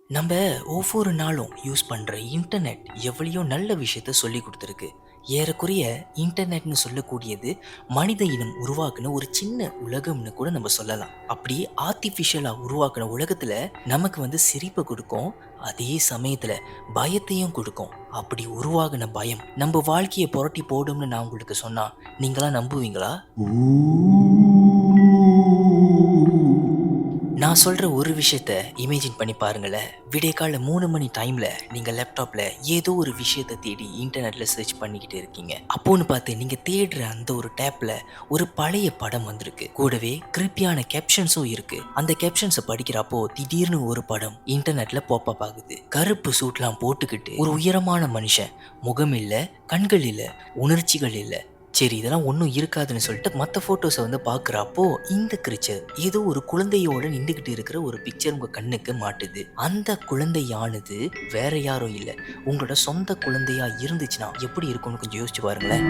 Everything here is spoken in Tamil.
நம்ம ஒவ்வொரு நாளும் யூஸ் பண்ணுற இன்டர்நெட் எவ்வளையோ நல்ல விஷயத்த சொல்லி கொடுத்துருக்கு. ஏறக்குறைய இன்டர்நெட்னு சொல்லக்கூடியது மனித இனம் உருவாக்குன ஒரு சின்ன உலகம்னு கூட நம்ம சொல்லலாம். அப்படி ஆர்டிஃபிஷியலாக உருவாக்குன உலகத்தில் நமக்கு சிரிப்பை கொடுக்கும், அதே சமயத்தில் பயத்தையும் கொடுக்கும். அப்படி உருவாகின பயம் நம்ம வாழ்க்கையை புரட்டி போடும்னு நான் உங்களுக்கு சொன்னா நீங்களாம் நம்புவீங்களா? நான் சொல்ற ஒரு விஷயத்த இமேஜின் பண்ணி பாருங்களேன். விடியற்காலை 3 மணி டைம்ல நீங்க லேப்டாப்ல ஏதோ ஒரு விஷயத்த தேடி இன்டர்நெட்ல சர்ச் பண்ணிக்கிட்டு இருக்கீங்க. அப்போன்னு பார்த்து நீங்க தேடுற அந்த ஒரு டேப்ல ஒரு பழைய படம் வந்திருக்கு. கூடவே கிரிப்பியான கேப்ஷன்ஸும் இருக்கு. அந்த கேப்ஷன்ஸை படிக்கிறப்போ திடீர்னு ஒரு படம் இன்டர்நெட்ல பாப்அப் ஆகுது. கருப்பு சூட்லாம் போட்டுக்கிட்டு ஒரு உயரமான மனுஷன், முகம் இல்ல, கண்கள் இல்ல, உணர்ச்சிகள் இல்ல. சரி, இதெல்லாம் ஒன்றும் இருக்காதுன்னு சொல்லிட்டு மற்ற ஃபோட்டோஸை பார்க்குறப்போ இந்த கிரிச்சர் ஏதோ ஒரு குழந்தையோட நின்றுக்கிட்டு இருக்கிற ஒரு பிக்சர் உங்கள் கண்ணுக்கு மாட்டுது. அந்த குழந்தையானது வேற யாரும் இல்லை, உங்களோட சொந்த குழந்தையா இருந்துச்சுன்னா எப்படி இருக்கும்னு கொஞ்சம் யோசிச்சு பாருங்களேன்.